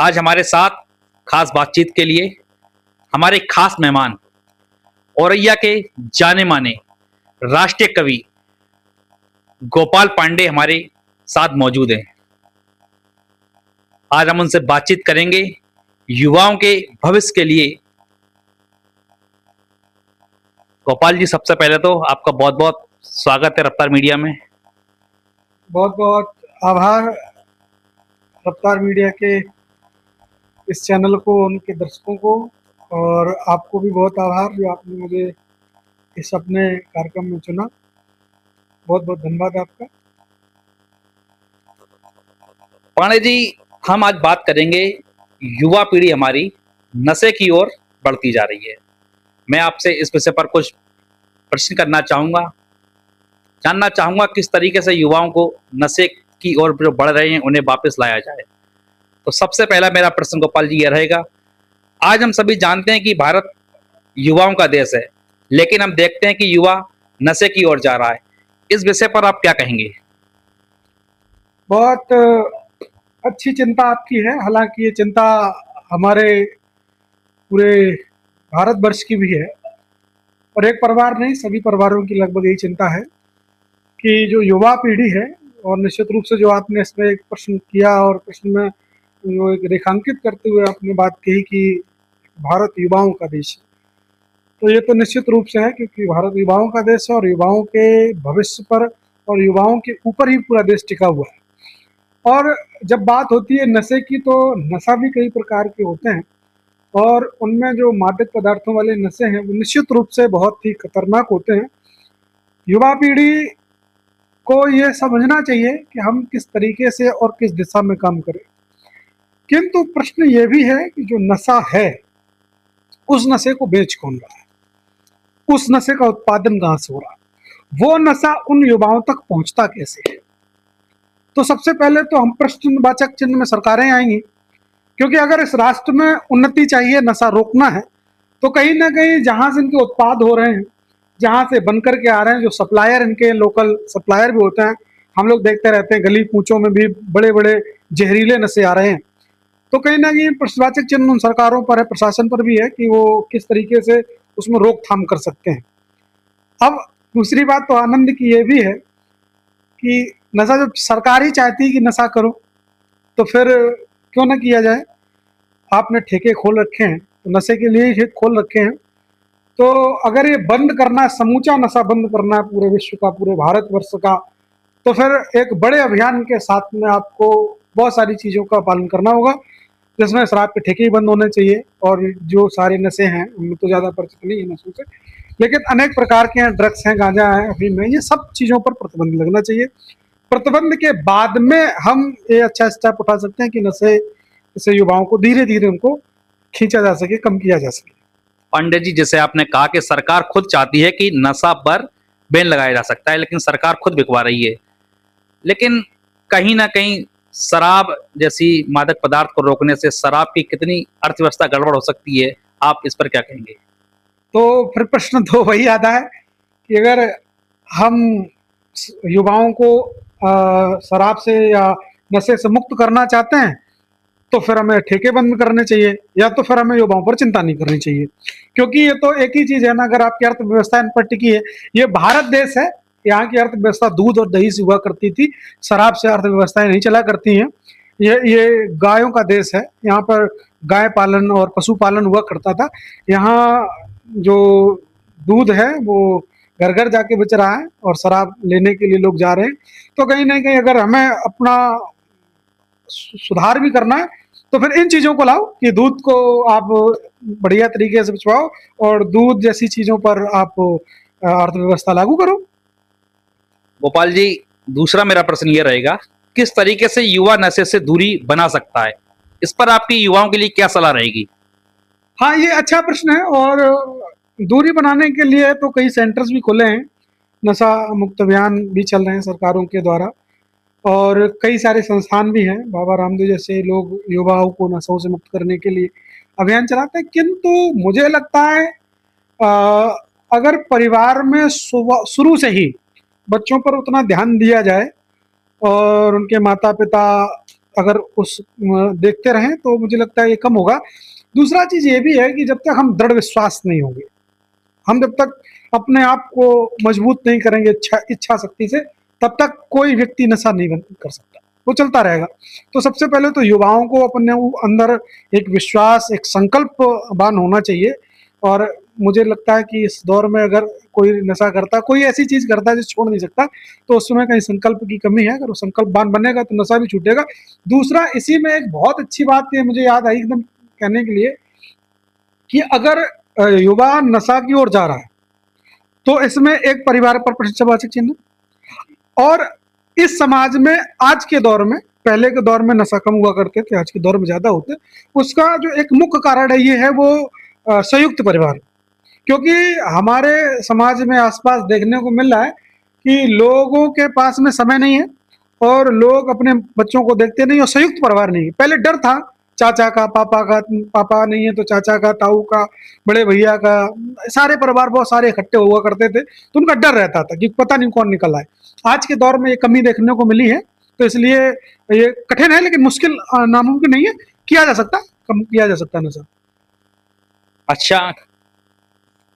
आज हमारे साथ खास बातचीत के लिए हमारे खास मेहमान औरैया के जाने माने राष्ट्रीय कवि गोपाल पांडे हमारे साथ मौजूद हैं। आज हम उनसे बातचीत करेंगे युवाओं के भविष्य के लिए। गोपाल जी, सबसे पहले तो आपका बहुत बहुत स्वागत है रफ्तार मीडिया में। बहुत बहुत आभार रफ्तार मीडिया के इस चैनल को, उनके दर्शकों को, और आपको भी बहुत आभार जो आपने मुझे इस अपने कार्यक्रम में चुना। बहुत बहुत धन्यवाद आपका। पांडे जी, हम आज बात करेंगे युवा पीढ़ी हमारी नशे की ओर बढ़ती जा रही है। मैं आपसे इस विषय पर कुछ प्रश्न करना चाहूँगा, जानना चाहूँगा किस तरीके से युवाओं को नशे की ओर जो बढ़ रहे हैं उन्हें वापस लाया जाए। तो सबसे पहला मेरा प्रश्न गोपाल जी यह रहेगा, आज हम सभी जानते हैं कि भारत युवाओं का देश है, लेकिन हम देखते हैं कि युवा नशे की ओर जा रहा है। इस विषय पर आप क्या कहेंगे? बहुत अच्छी चिंता आपकी है। हालांकि ये चिंता हमारे पूरे भारतवर्ष की भी है, और एक परिवार नहीं, सभी परिवारों की लगभग यही चिंता है कि जो युवा पीढ़ी है, और निश्चित रूप से जो आपने इसमें एक प्रश्न किया और प्रश्न में जो एक रेखांकित करते हुए आपने बात कही कि भारत युवाओं का देश है, तो ये तो निश्चित रूप से है, क्योंकि भारत युवाओं का देश है और युवाओं के भविष्य पर और युवाओं के ऊपर ही पूरा देश टिका हुआ है। और जब बात होती है नशे की, तो नशा भी कई प्रकार के होते हैं, और उनमें जो मादक पदार्थों वाले नशे हैं वो निश्चित रूप से बहुत ही खतरनाक होते हैं। युवा पीढ़ी को ये समझना चाहिए कि हम किस तरीके से और किस दिशा में काम करें। किंतु प्रश्न ये भी है कि जो नशा है, उस नशे को बेच कौन रहा है, उस नशे का उत्पादन कहाँ से हो रहा है, वो नशा उन युवाओं तक पहुंचता कैसे है। तो सबसे पहले तो हम प्रश्नवाचक चिन्ह में सरकारें आएंगी, क्योंकि अगर इस राष्ट्र में उन्नति चाहिए, नशा रोकना है, तो कहीं ना कहीं जहां से इनके उत्पाद हो रहे हैं, जहां से बनकर के आ रहे हैं, जो सप्लायर, इनके लोकल सप्लायर भी होते हैं, हम लोग देखते रहते हैं गली कूचों में भी बड़े बड़े जहरीले नशे आ रहे हैं। तो कहीं ना कहीं प्रश्नवाचक चिन्ह उन सरकारों पर है, प्रशासन पर भी है कि वो किस तरीके से उसमें रोकथाम कर सकते हैं। अब दूसरी बात तो आनंद की ये भी है कि नशा जब सरकार ही चाहती है कि नशा करो, तो फिर क्यों ना किया जाए। आपने ठेके खोल रखे हैं, तो नशे के लिए ही खोल रखे हैं, तो अगर ये बंद करना है, समूचा नशा बंद करना है पूरे विश्व का, पूरे भारतवर्ष का, तो फिर एक बड़े अभियान के साथ में आपको बहुत सारी चीज़ों का पालन करना होगा, जिसमें शराब के ठेके ही बंद होने चाहिए, और जो सारे नशे हैं उनमें तो ज़्यादा परिचित नहीं है नशों से, लेकिन अनेक प्रकार के हैं, ड्रग्स हैं, गांजा है, अफीम है, ये सब चीज़ों पर प्रतिबंध लगना चाहिए। प्रतिबंध के बाद में हम ये अच्छा स्टेप उठा सकते हैं कि नशे से युवाओं को धीरे धीरे उनको खींचा जा सके, कम किया जा सके। पांडे जी, जैसे आपने कहा कि सरकार खुद चाहती है कि नशा पर बैन लगाया जा सकता है, लेकिन सरकार खुद बिकवा रही है। लेकिन कहीं ना कहीं शराब जैसी मादक पदार्थ को रोकने से शराब की कितनी अर्थव्यवस्था गड़बड़ हो सकती है, आप इस पर क्या कहेंगे? तो फिर प्रश्न तो वही आता है कि अगर हम युवाओं को शराब से या नशे से मुक्त करना चाहते हैं, तो फिर हमें ठेके बंद करने चाहिए, या तो फिर हमें युवाओं पर चिंता नहीं करनी चाहिए। क्योंकि ये तो एक ही चीज है ना, अगर आपकी अर्थव्यवस्था इन पर टिकी है, ये भारत देश है, यहाँ की अर्थव्यवस्था दूध और दही से हुआ करती थी, शराब से अर्थव्यवस्थाएं नहीं चला करती हैं। ये गायों का देश है, यहाँ पर गाय पालन और पशुपालन हुआ करता था। यहाँ जो दूध है वो घर घर जाके बेच रहा है, और शराब लेने के लिए लोग जा रहे हैं। तो कहीं ना कहीं अगर हमें अपना सुधार भी करना है, तो फिर इन चीज़ों को लाओ कि दूध को आप बढ़िया तरीके से बिचवाओ, और दूध जैसी चीज़ों पर आप अर्थव्यवस्था लागू करो। गोपाल जी, दूसरा मेरा प्रश्न ये रहेगा, किस तरीके से युवा नशे से दूरी बना सकता है? इस पर आपकी युवाओं के लिए क्या सलाह रहेगी? हाँ, ये अच्छा प्रश्न है, और दूरी बनाने के लिए तो कई सेंटर्स भी खुले हैं, नशा मुक्त अभियान भी चल रहे हैं सरकारों के द्वारा, और कई सारे संस्थान भी हैं, बाबा रामदेव जैसे लोग युवाओं को नशों से मुक्त करने के लिए अभियान चलाते हैं। किंतु मुझे लगता है अगर परिवार में शुरू से ही बच्चों पर उतना ध्यान दिया जाए, और उनके माता पिता अगर देखते रहें तो मुझे लगता है ये कम होगा। दूसरा चीज़ ये भी है कि जब तक हम दृढ़ विश्वास नहीं होंगे, हम जब तक अपने आप को मजबूत नहीं करेंगे इच्छा शक्ति से, तब तक कोई व्यक्ति नशा नहीं बंद कर सकता, वो चलता रहेगा। तो सबसे पहले तो युवाओं को अपने अंदर एक विश्वास, एक संकल्पवान होना चाहिए। और मुझे लगता है कि इस दौर में अगर कोई नशा करता, कोई ऐसी चीज़ करता है जो छोड़ नहीं सकता, तो उसमें कहीं संकल्प की कमी है। अगर वो संकल्पवान बनेगा तो नशा भी छूटेगा। दूसरा, इसी में एक बहुत अच्छी बात ये मुझे याद आई एकदम कहने के लिए, कि अगर युवा नशा की ओर जा रहा है तो इसमें एक परिवार पर प्रश्नवाचक चिन्ह, और इस समाज में आज के दौर में, पहले के दौर में नशा कम हुआ करते थे, आज के दौर में ज़्यादा होते, उसका जो एक मुख्य कारण है ये है वो संयुक्त परिवार। क्योंकि हमारे समाज में आसपास देखने को मिल रहा है कि लोगों के पास में समय नहीं है और लोग अपने बच्चों को देखते नहीं, और संयुक्त परिवार नहीं है। पहले डर था चाचा का, पापा नहीं है तो चाचा का, ताऊ का, बड़े भैया का, सारे परिवार बहुत सारे इकट्ठे हुआ करते थे, तो उनका डर रहता था कि पता नहीं कौन निकल आए। आज के दौर में ये कमी देखने को मिली है, तो इसलिए ये कठिन है, लेकिन मुश्किल नामुमकिन नहीं है, किया जा सकता, कम किया जा सकता नशा। अच्छा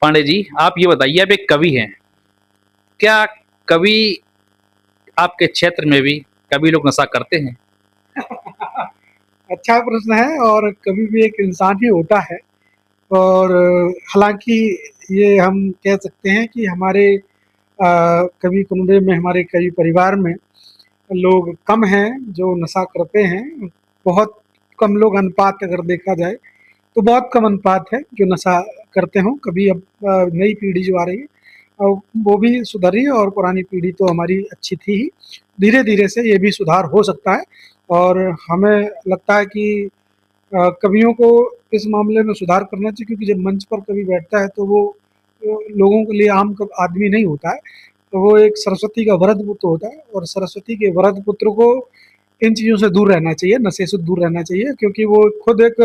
पांडे जी, आप ये बताइए, आप एक कवि हैं, क्या कवि आपके क्षेत्र में भी कभी लोग नशा करते हैं? अच्छा प्रश्न है, और कभी भी एक इंसान ही होता है। और हालांकि ये हम कह सकते हैं कि हमारे कवि कुनबे में, हमारे कवि परिवार में लोग कम हैं जो नशा करते हैं। बहुत कम लोग, अनुपात अगर देखा जाए तो बहुत कम अनुपात है जो नशा करते हों कभी। अब नई पीढ़ी जो आ रही है वो भी सुधरी, और पुरानी पीढ़ी तो हमारी अच्छी थी ही। धीरे धीरे से ये भी सुधार हो सकता है, और हमें लगता है कि कवियों को इस मामले में सुधार करना चाहिए। क्योंकि जब मंच पर कवि बैठता है तो वो लोगों के लिए आम आदमी नहीं होता है, तो वो एक सरस्वती का वरद पुत्र होता है, और सरस्वती के वरद पुत्र को इन चीज़ों से दूर रहना चाहिए, नशे से दूर रहना चाहिए। क्योंकि वो खुद एक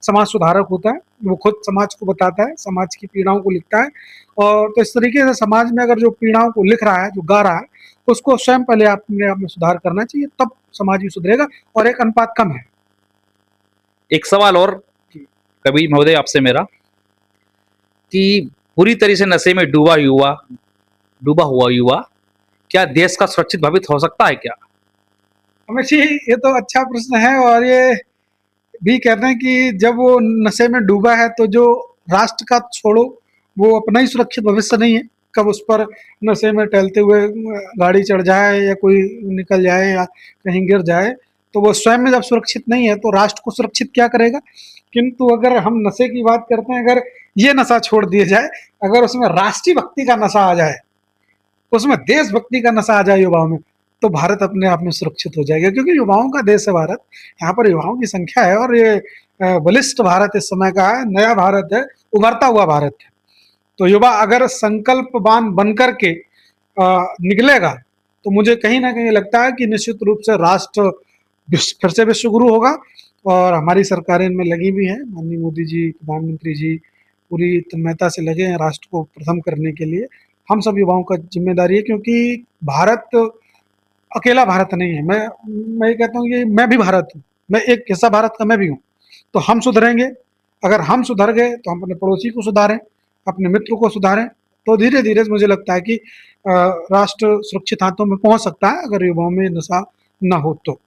समाज सुधारक होता है, वो खुद समाज को बताता है, समाज की पीड़ाओं को लिखता है। और तो इस तरीके से समाज में अगर जो पीड़ाओं को लिख रहा है, जो गा रहा है, उसको स्वयं पहले अपने आप में सुधार करना चाहिए, तब समाज भी सुधरेगा। और एक अनुपात कम है। एक सवाल और कवि महोदय आपसे मेरा, कि पूरी तरह से नशे में डूबा हुआ युवा क्या देश का सुरक्षित भविष्य हो सकता है क्या? हमेशा ये तो अच्छा प्रश्न है, और ये भी कहते हैं कि जब वो नशे में डूबा है तो जो राष्ट्र का छोड़ो, वो अपना ही सुरक्षित भविष्य नहीं है। कब उस पर नशे में टहलते हुए गाड़ी चढ़ जाए, या कोई निकल जाए, या कहीं गिर जाए, तो वो स्वयं में जब सुरक्षित नहीं है तो राष्ट्र को सुरक्षित क्या करेगा। किंतु अगर हम नशे की बात करते हैं, अगर ये नशा छोड़ दिया जाए, अगर उसमें राष्ट्रीय भक्ति का नशा आ जाए, उसमें देशभक्ति का नशा आ जाए युवाओं में, तो भारत अपने आप में सुरक्षित हो जाएगा। क्योंकि युवाओं का देश है भारत, यहाँ पर युवाओं की संख्या है, और ये बलिष्ठ भारत इस समय का है, नया भारत है, उभरता हुआ भारत है। तो युवा अगर संकल्पवान बन कर के निकलेगा, तो मुझे कहीं ना कहीं लगता है कि निश्चित रूप से राष्ट्र फिर से विश्वगुरु होगा। और हमारी सरकारें इनमें लगी भी हैं, माननीय मोदी जी, प्रधानमंत्री जी पूरी तन्मयता से लगे हैं राष्ट्र को प्रथम करने के लिए। हम सब युवाओं का जिम्मेदारी है, क्योंकि भारत अकेला भारत नहीं है। मैं ये कहता हूँ कि मैं भी भारत हूँ, मैं एक हिस्सा भारत का मैं भी हूँ। तो हम सुधरेंगे, अगर हम सुधर गए तो हम अपने पड़ोसी को सुधारें, अपने मित्र को सुधारें, तो धीरे धीरे मुझे लगता है कि राष्ट्र सुरक्षित हाथों में पहुंच सकता है, अगर युवाओं में नशा न हो तो।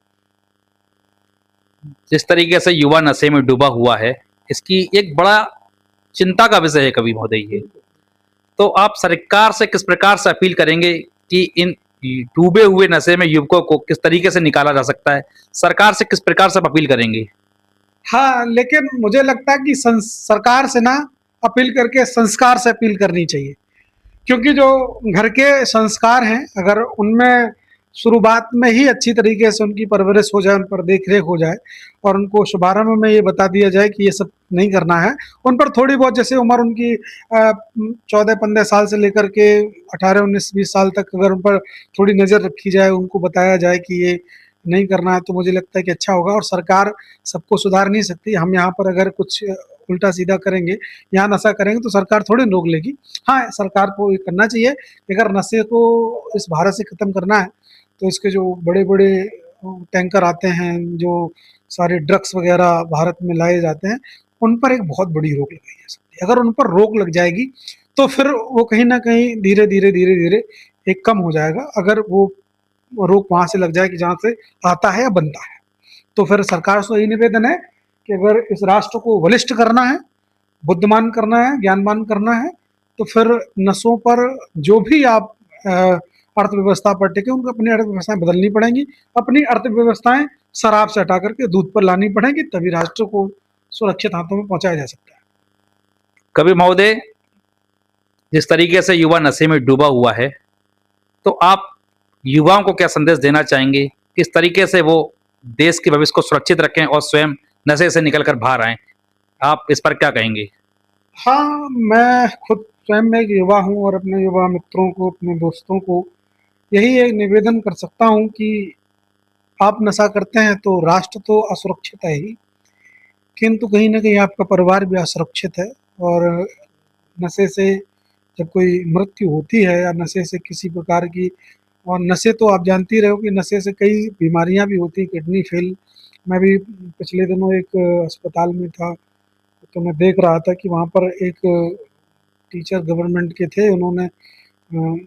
जिस तरीके से युवा नशे में डूबा हुआ है, इसकी एक बड़ा चिंता का विषय है कवि महोदय ये। तो आप सरकार से किस प्रकार से अपील करेंगे कि इन डूबे हुए नशे में युवकों को किस तरीके से निकाला जा सकता है? सरकार से किस प्रकार से आप अपील करेंगे? हाँ, लेकिन मुझे लगता है कि सरकार से ना अपील करके संस्कार से अपील करनी चाहिए। क्योंकि जो घर के संस्कार हैं, अगर उनमें शुरुआत में ही अच्छी तरीके से उनकी परवरिश हो जाए, उन पर देख-रेख हो जाए, और उनको शुभारंभ में ये बता दिया जाए कि ये सब नहीं करना है, उन पर थोड़ी बहुत, जैसे उम्र उनकी 14-15 साल से लेकर के 18-19-20 साल तक अगर उन पर थोड़ी नज़र रखी जाए, उनको बताया जाए कि ये नहीं करना है, तो मुझे लगता है कि अच्छा होगा। और सरकार सबको सुधार नहीं सकती। हम यहाँ पर अगर कुछ उल्टा-सीधा करेंगे, यहाँ नशा करेंगे, तो सरकार थोड़ी रोक लेगी। हाँ, सरकार को ये करना चाहिए कि अगर नशे को इस भारत से खत्म करना है, तो इसके जो बड़े-बड़े टैंकर आते हैं, जो सारे ड्रग्स वगैरह भारत में लाए जाते हैं, उन पर एक बहुत बड़ी रोक लगाई जा सकती है। अगर उन पर रोक लग जाएगी तो फिर वो कहीं न कहीं धीरे-धीरे एक कम हो जाएगा, अगर वो रोक वहाँ से लग जाए कि जहाँ से आता है या बनता है। तो फिर सरकार से यही निवेदन है कि अगर इस राष्ट्र को बलिष्ठ करना है, बुद्धिमान करना है, ज्ञानवान करना है, तो फिर नसों पर जो भी आप अर्थव्यवस्था पर टिके, उनको अपनी अर्थव्यवस्थाएँ बदलनी पड़ेंगी। अपनी अर्थव्यवस्थाएँ शराब से हटा करके दूध पर लानी पड़ेंगी, तभी राष्ट्र को सुरक्षित हाथों में पहुँचाया जा सकता है। कभी महोदय, जिस तरीके से युवा नशे में डूबा हुआ है, तो आप युवाओं को क्या संदेश देना चाहेंगे? किस तरीके से वो देश के भविष्य को सुरक्षित रखें और स्वयं नशे से निकल कर बाहर आएँ? आप इस पर क्या कहेंगे? हाँ, मैं खुद स्वयं में एक युवा हूँ और अपने युवा मित्रों को, अपने दोस्तों को यही एक निवेदन कर सकता हूँ कि आप नशा करते हैं तो राष्ट्र तो असुरक्षित है ही, किंतु कहीं न कहीं आपका परिवार भी असुरक्षित है। और नशे से जब कोई मृत्यु होती है या नशे से किसी प्रकार की, और नशे तो आप जानती रहे हो कि नशे से कई बीमारियाँ भी होती हैं, किडनी फेल। मैं भी पिछले दिनों एक अस्पताल में था, तो मैं देख रहा था कि वहाँ पर एक टीचर गवर्नमेंट के थे, उन्होंने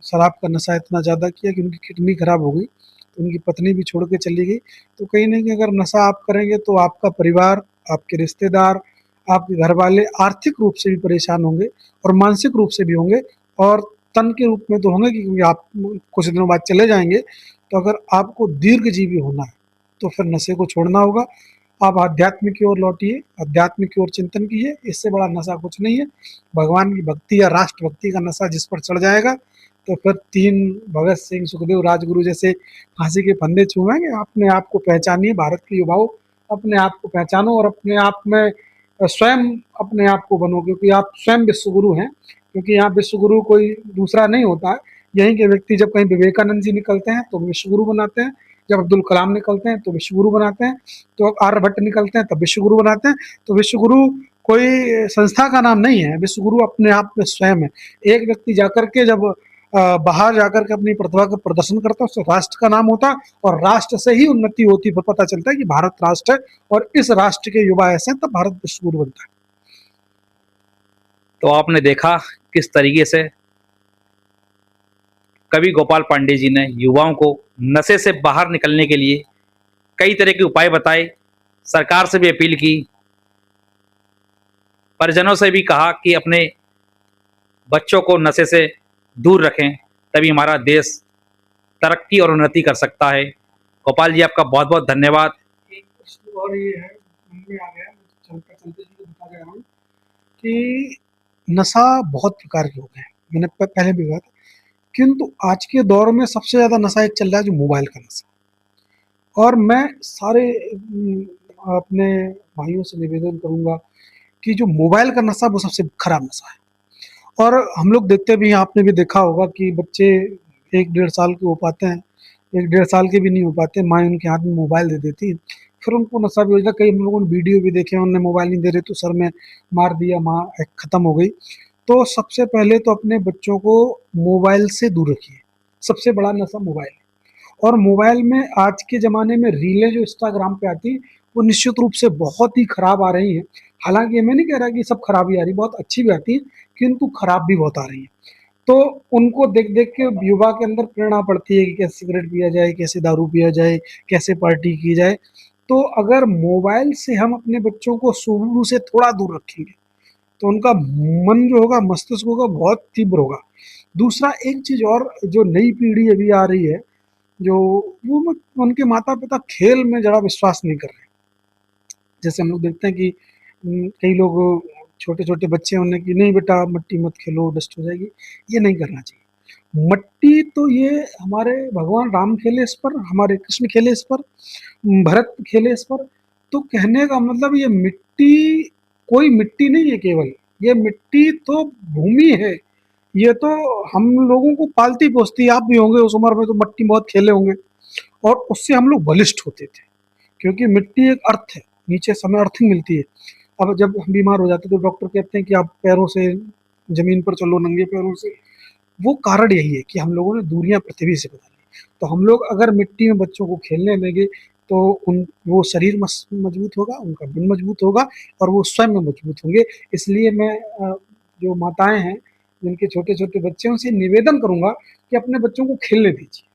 शराब का नशा इतना ज़्यादा किया कि उनकी किडनी खराब हो गई, तो उनकी पत्नी भी छोड़ के चली गई। तो कहीं न कहीं अगर नशा आप करेंगे तो आपका परिवार, आपके रिश्तेदार, आपके घरवाले आर्थिक रूप से भी परेशान होंगे और मानसिक रूप से भी होंगे, और तन के रूप में तो होंगे क्योंकि आप कुछ दिनों बाद चले जाएँगे। तो अगर आपको दीर्घजीवी होना है, तो फिर नशे को छोड़ना होगा। आप अध्यात्म की ओर लौटिए, अध्यात्म की ओर चिंतन कीजिए, इससे बड़ा नशा कुछ नहीं है। भगवान की भक्ति या राष्ट्रभक्ति का नशा जिस पर चढ़ जाएगा, तो फिर 3 भगत सिंह, सुखदेव, राजगुरु जैसे फांसी के फंदे चूमेंगे। अपने आप को पहचानिए, भारत के युवाओं, अपने आप को पहचानो और अपने आप में स्वयं अपने आप को बनो, क्योंकि आप स्वयं विश्वगुरु हैं। क्योंकि यहाँ विश्वगुरु कोई दूसरा नहीं होता है। यहीं के व्यक्ति जब कहीं विवेकानंद जी निकलते हैं तो विश्वगुरु बनाते हैं, जब अब्दुल कलाम निकलते हैं तो विश्वगुरु बनाते हैं, तो अब आर्यभट्ट निकलते हैं तब विश्वगुरु बनाते हैं। तो विश्वगुरु कोई संस्था का नाम नहीं है, विश्वगुरु अपने आप में स्वयं है। एक व्यक्ति जाकर के जब बाहर जाकर के अपनी प्रतिभा का प्रदर्शन करता है, उससे राष्ट्र का नाम होता है, और राष्ट्र से ही उन्नति होती है। फिर पता चलता है कि भारत राष्ट्र है और इस राष्ट्र के युवा ऐसे हैं, तब भारत विश्वगुरु बनता है। तो आपने देखा किस तरीके से कवि गोपाल पांडे जी ने युवाओं को नशे से बाहर निकलने के लिए कई तरह के उपाय बताए, सरकार से भी अपील की, परिजनों से भी कहा कि अपने बच्चों को नशे से दूर रखें, तभी हमारा देश तरक्की और उन्नति कर सकता है। गोपाल जी, आपका बहुत बहुत धन्यवाद। एक प्रश्न और ये है, मन में आ गया, मैं चलते चलते बता जा रहा हूँ कि नशा बहुत प्रकार के हो गए हैं। मैंने पहले भी कहा था, किंतु आज के दौर में सबसे ज़्यादा नशा एक चल रहा है जो मोबाइल का नशा। और मैं सारे अपने भाइयों से निवेदन करूँगा कि जो मोबाइल का नशा वो सबसे खराब नशा है। और हम लोग देखते भी हैं, आपने भी देखा होगा कि बच्चे 1 डेढ़ साल के हो पाते हैं, 1 डेढ़ साल के भी नहीं हो पाते, माँ उनके हाथ में मोबाइल दे देती है, फिर उनको नशा भी हो जाता है। कई हम लोगों ने वीडियो भी देखे हैं, उन्होंने मोबाइल नहीं दे रहे तो सर में मार दिया, माँ खत्म हो गई। तो सबसे पहले तो अपने बच्चों को मोबाइल से दूर रखिए, सबसे बड़ा नशा मोबाइल है। और मोबाइल में आज के ज़माने में रीलें जो इंस्टाग्राम पे आती हैं, वो निश्चित रूप से बहुत ही खराब आ रही हैं। हालाँकि मैं नहीं कह रहा कि सब खराब ही आ रही है, बहुत अच्छी भी आती हैं, किंतु खराब भी बहुत आ रही हैं। तो उनको देख-देख के युवा के अंदर प्रेरणा पड़ती है कि कैसे सिगरेट पिया जाए, कैसे दारू पिया जाए, कैसे पार्टी की जाए। तो अगर मोबाइल से हम अपने बच्चों को शुरू से थोड़ा दूर रखेंगे, तो उनका मन जो होगा, मस्तिष्क होगा, बहुत तीव्र होगा। दूसरा एक चीज़ और, जो नई पीढ़ी अभी आ रही है, जो वो उनके माता-पिता खेल में ज़रा विश्वास नहीं कर रहे हैं। जैसे हम लोग देखते हैं कि कई लोग, छोटे-छोटे बच्चे होने की, नहीं बेटा मट्टी मत खेलो, डस्ट हो जाएगी, ये नहीं करना चाहिए। मट्टी तो ये हमारे भगवान राम खेले इस पर, हमारे कृष्ण खेले इस पर, भरत खेले इस पर। तो कहने का मतलब ये मिट्टी कोई मिट्टी नहीं है केवल, ये मिट्टी तो भूमि है। ये तो हम लोगों को पालती-पोसती है, आप भी होंगे उस उम्र में तो मट्टी बहुत खेले होंगे, और उससे हम लोग बलिष्ठ होते थे, क्योंकि मिट्टी एक अर्थ है, नीचे से हमें अर्थिंग मिलती है। अब जब हम बीमार हो जाते हैं तो डॉक्टर कहते हैं कि आप पैरों से ज़मीन पर चलो, नंगे पैरों से। वो कारण यही है कि हम लोगों ने दूरियां पृथ्वी से बदल ली। तो हम लोग अगर मिट्टी में बच्चों को खेलने देंगे तो वो शरीर मजबूत होगा, उनका मन मजबूत होगा और वो स्वयं में मजबूत होंगे। इसलिए मैं जो माताएं हैं जिनके छोटे छोटे बच्चे हैं उनसे निवेदन करूंगा कि अपने बच्चों को खेलने दीजिए,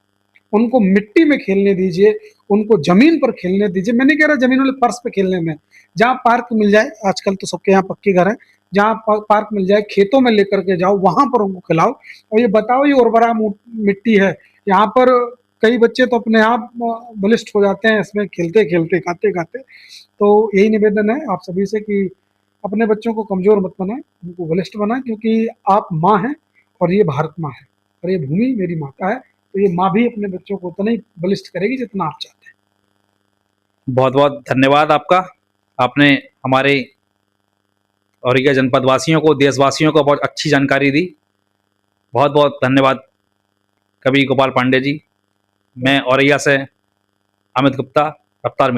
उनको मिट्टी में खेलने दीजिए, उनको जमीन पर खेलने दीजिए। मैं नहीं कह रहा जमीन वाले फर्श पे खेलने में, जहाँ पार्क मिल जाए, आजकल तो सबके यहाँ पक्के घर हैं, जहाँ पार्क मिल जाए खेतों में लेकर के जाओ, वहां पर उनको खिलाओ और ये बताओ ये उर्वरा मिट्टी है, यहाँ पर कई बच्चे तो अपने आप बलिष्ठ हो जाते हैं इसमें खेलते खेलते खाते खाते। तो यही निवेदन है आप सभी से कि अपने बच्चों को कमजोर मत बनाएं, उनको बलिष्ठ बनाएं, क्योंकि आप माँ हैं और ये भारत माँ है और ये भूमि मेरी माता है, तो ये माँ भी अपने बच्चों को उतना ही बलिष्ठ करेगी जितना आप चाहते हैं। बहुत बहुत धन्यवाद आपका। आपने हमारे औरैया जनपद वासियों को, देशवासियों को बहुत अच्छी जानकारी दी। बहुत बहुत धन्यवाद कवि गोपाल पांडे जी। मैं औरैया से अमित गुप्ता, रफ्तार मीडिया।